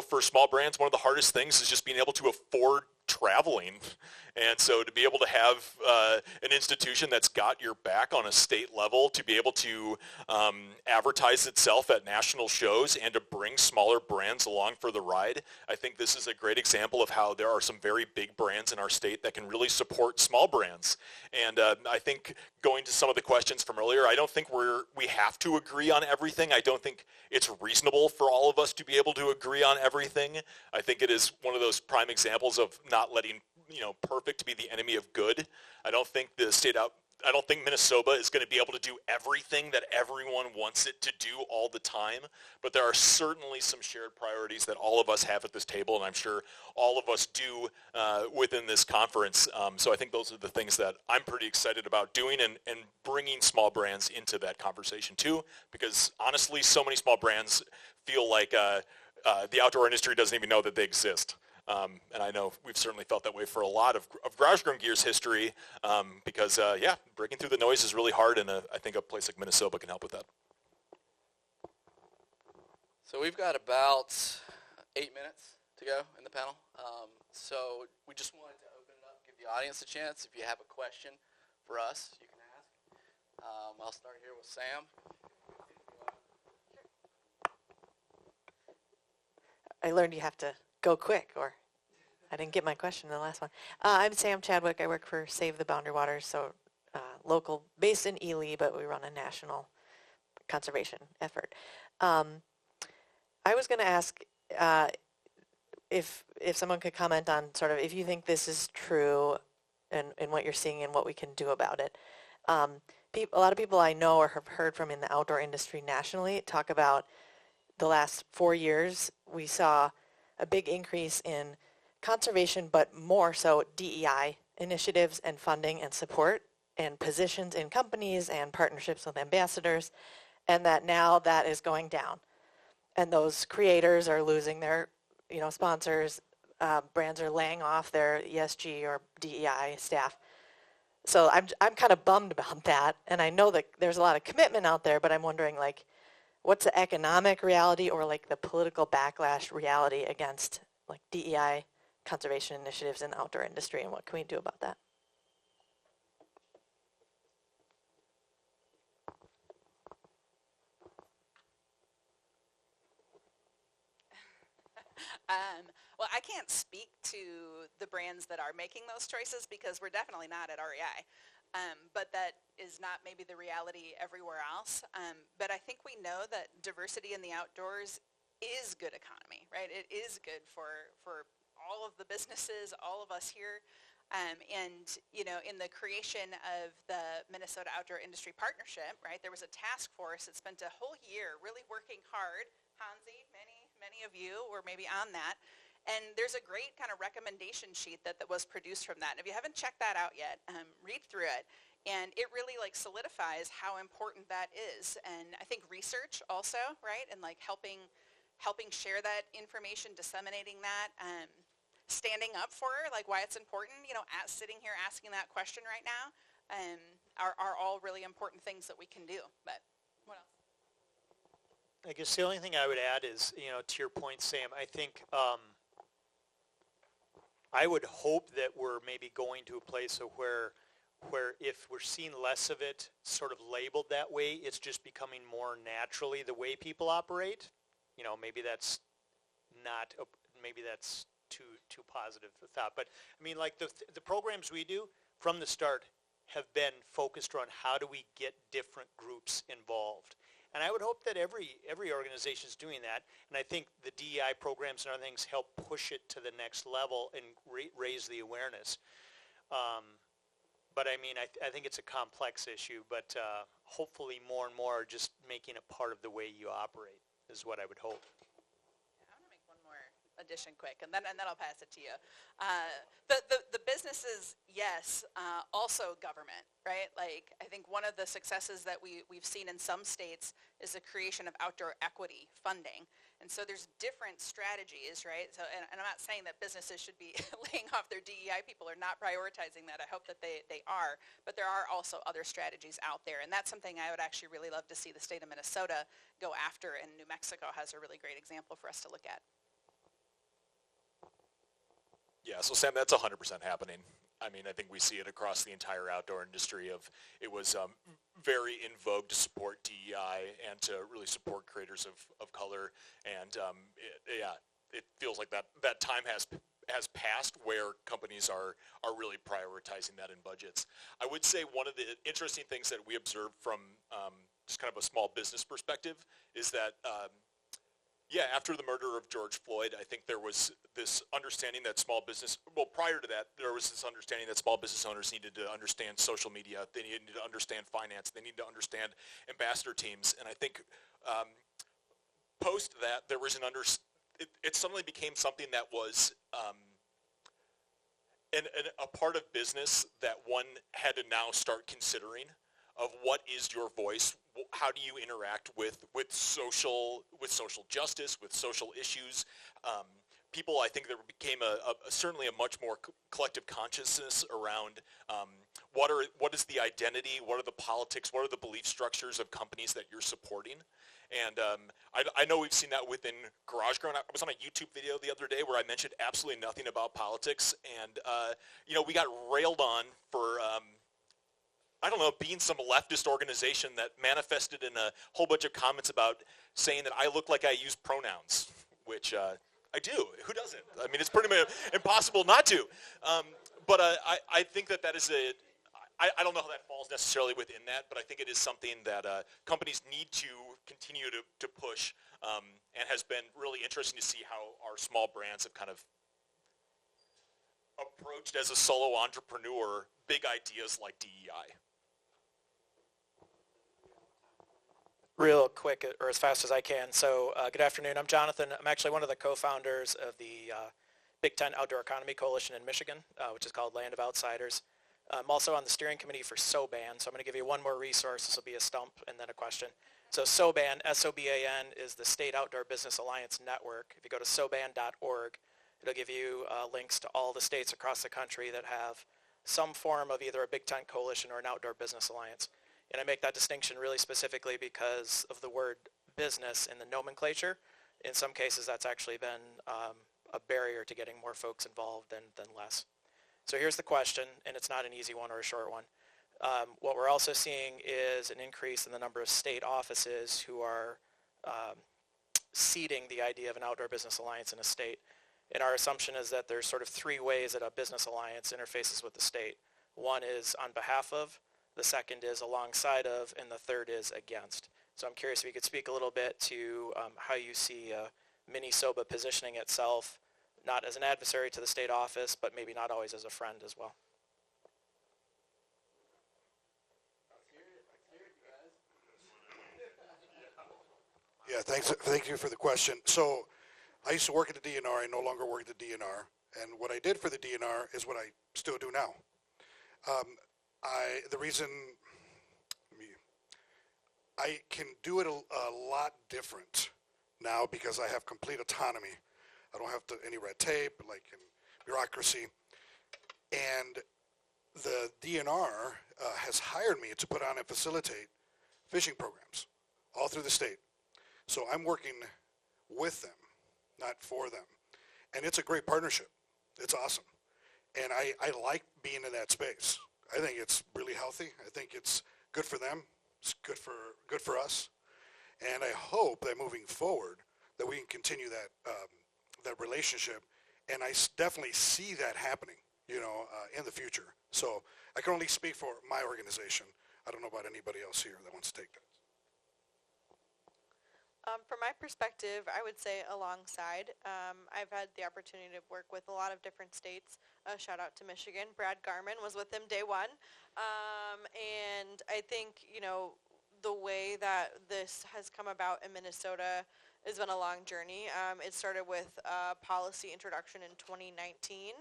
for small brands, one of the hardest things is just being able to afford traveling. And so to be able to have an institution that's got your back on a state level, to be able to advertise itself at national shows and to bring smaller brands along for the ride, I think this is a great example of how there are some very big brands in our state that can really support small brands. And I think going to some of the questions from earlier, I don't think we have to agree on everything. I don't think it's reasonable for all of us to be able to agree on everything. I think it is one of those prime examples of not letting perfect to be the enemy of good. I don't think Minne-SOBA is going to be able to do everything that everyone wants it to do all the time, but there are certainly some shared priorities that all of us have at this table, and I'm sure all of us do within this conference. So I think those are the things that I'm pretty excited about doing and bringing small brands into that conversation too, because honestly, so many small brands feel like the outdoor industry doesn't even know that they exist. And I know we've certainly felt that way for a lot of Garage Grown Gear's history, because, breaking through the noise is really hard, and I think a place like Minne-SOBA can help with that.
So we've got about 8 minutes to go in the panel. So we just wanted to open it up, give the audience a chance. If you have a question for us, you can ask. I'll start here with Sam.
I learned you have to go quick, or I didn't get my question in the last one. I'm Sam Chadwick. I work for Save the Boundary Waters, so local, based in Ely, but we run a national conservation effort. I was going to ask if someone could comment on sort of if you think this is true and what you're seeing and what we can do about it. A lot of people I know or have heard from in the outdoor industry nationally talk about the last 4 years we saw a big increase in conservation, but more so DEI initiatives and funding and support and positions in companies and partnerships with ambassadors, and that now that is going down. And those creators are losing their, sponsors. Brands are laying off their ESG or DEI staff. So I'm kind of bummed about that, and I know that there's a lot of commitment out there, but I'm wondering, like, what's the economic reality or like the political backlash reality against like DEI conservation initiatives in the outdoor industry, and what can we do about that?
Well, I can't speak to the brands that are making those choices because we're definitely not at REI. But that is not maybe the reality everywhere else. But I think we know that diversity in the outdoors is good economy, right? It is good for all of the businesses, all of us here. And, in the creation of the Minnesota Outdoor Industry Partnership, right, there was a task force that spent a whole year really working hard. Hansi, many of you were maybe on that. And there's a great kind of recommendation sheet that was produced from that. And if you haven't checked that out yet, read through it. And it really like solidifies how important that is. And I think research also, right, and like helping share that information, disseminating that, standing up for like why it's important, sitting here asking that question right now, are all really important things that we can do. But what else?
I guess the only thing I would add is, to your point, Sam, I think I would hope that we're maybe going to a place of where if we're seeing less of it sort of labeled that way, it's just becoming more naturally the way people operate. Maybe that's not, maybe that's too positive a thought. But I mean, like the programs we do from the start have been focused on how do we get different groups involved. And I would hope that every organization is doing that. And I think the DEI programs and other things help push it to the next level and raise the awareness. But I mean, I think it's a complex issue, but hopefully more and more are just making it part of the way you operate is what I would hope.
I want to make one more addition quick, and then I'll pass it to you. The businesses, yes, also government, right? Like I think one of the successes that we've seen in some states is the creation of outdoor equity funding. And so there's different strategies, right? So, and I'm not saying that businesses should be laying off their DEI people or not prioritizing that. I hope that they are, but there are also other strategies out there. And that's something I would actually really love to see the state of Minnesota go after, and New Mexico has a really great example for us to look at.
Yeah, so Sam, that's 100% happening. I mean, I think we see it across the entire outdoor industry. It was very in vogue to support DEI and to really support creators of color. And it feels like that time has passed where companies are really prioritizing that in budgets. I would say one of the interesting things that we observed from just kind of a small business perspective is that after the murder of George Floyd, I think there was this understanding that prior to that, there was this understanding that small business owners needed to understand social media, they needed to understand finance, they needed to understand ambassador teams, and I think post that, there was it suddenly became something that was a part of business that one had to now start considering of what is your voice, how do you interact with social justice, with social issues. People, I think there became certainly a much more collective consciousness around what is the identity, what are the politics, what are the belief structures of companies that you're supporting. And I know we've seen that within GarageGround. I was on a YouTube video the other day where I mentioned absolutely nothing about politics, and we got railed on for being some leftist organization that manifested in a whole bunch of comments about saying that I look like I use pronouns, which I do. Who doesn't? I mean, it's pretty much impossible not to. But I think that is I don't know how that falls necessarily within that, but I think it is something that companies need to continue to push, and has been really interesting to see how our small brands have kind of approached as a solo entrepreneur big ideas like DEI.
real quick or as fast as I can. So good afternoon. I'm Jonathan. I'm actually one of the co-founders of the Big Tent Outdoor Economy Coalition in Michigan, which is called Land of Outsiders. I'm also on the steering committee for SOBAN, so I'm going to give you one more resource. This will be a stump and then a question. So SOBAN, S-O-B-A-N, is the State Outdoor Business Alliance Network. If you go to soban.org, it'll give you links to all the states across the country that have some form of either a Big Tent Coalition or an Outdoor Business Alliance. And I make that distinction really specifically because of the word business in the nomenclature. In some cases, that's actually been a barrier to getting more folks involved than less. So here's the question, and it's not an easy one or a short one. What we're also seeing is an increase in the number of state offices who are seeding the idea of an outdoor business alliance in a state. And our assumption is that there's sort of three ways that a business alliance interfaces with the state. One is on behalf of, the second is alongside of, and the third is against. So I'm curious if you could speak a little bit to how you see MinneSOBA positioning itself, not as an adversary to the state office, but maybe not always as a friend as well.
Yeah, thank you for the question. So I used to work at the DNR. I no longer work at the DNR. And what I did for the DNR is what I still do now. The reason I can do it a lot different now because I have complete autonomy. I don't have any red tape, like in bureaucracy. And the DNR has hired me to put on and facilitate fishing programs all through the state. So I'm working with them, not for them. And it's a great partnership. It's awesome. And I like being in that space. I think it's really healthy. I think it's good for them. It's good for us. And I hope that moving forward that we can continue that relationship. And I definitely see that happening, in the future. So I can only speak for my organization. I don't know about anybody else here that wants to take that.
From my perspective, I would say alongside. I've had the opportunity to work with a lot of different states. Shout out to Michigan. Brad Garman was with them day one. And I think, the way that this has come about in Minnesota has been a long journey. It started with policy introduction in 2019,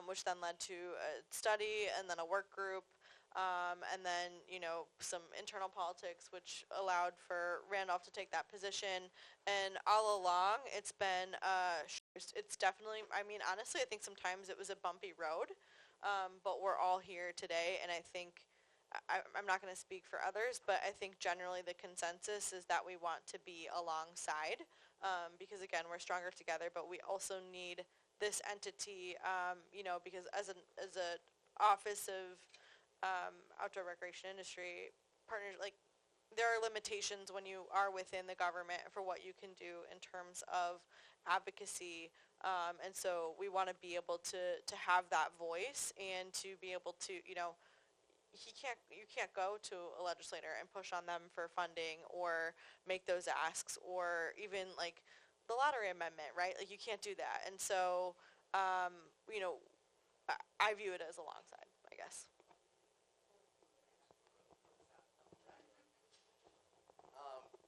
which then led to a study and then a work group. And then, some internal politics, which allowed for Randolph to take that position. And all along, it's been, it's definitely, honestly, I think sometimes it was a bumpy road, but we're all here today. And I think, I'm not going to speak for others, but I think generally the consensus is that we want to be alongside, because again, we're stronger together, but we also need this entity, because as an office of outdoor recreation industry partners, there are limitations when you are within the government for what you can do in terms of advocacy, and so we want to be able to have that voice and to be able to, you can't go to a legislator and push on them for funding or make those asks or even the lottery amendment, right? You can't do that, and so I view it as alongside, I guess.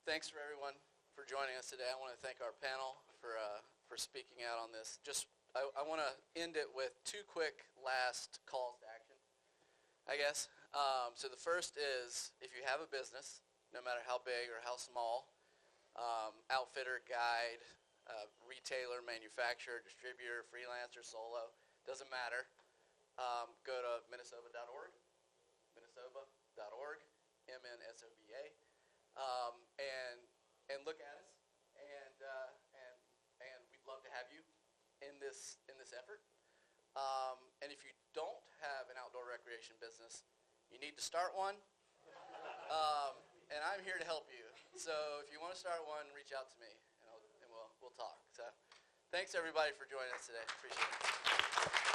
Thanks for everyone for joining us today. I want to thank our panel for speaking out on this. I want to end it with two quick last calls to action, I guess. So the first is, if you have a business, no matter how big or how small, outfitter, guide, retailer, manufacturer, distributor, freelancer, solo, doesn't matter, go to MinneSOBA.org, MinneSOBA.org, MNSOBA. And look at us, and we'd love to have you in this effort. And if you don't have an outdoor recreation business, you need to start one. And I'm here to help you. So if you want to start one, reach out to me, and we'll talk. So thanks everybody for joining us today. Appreciate it.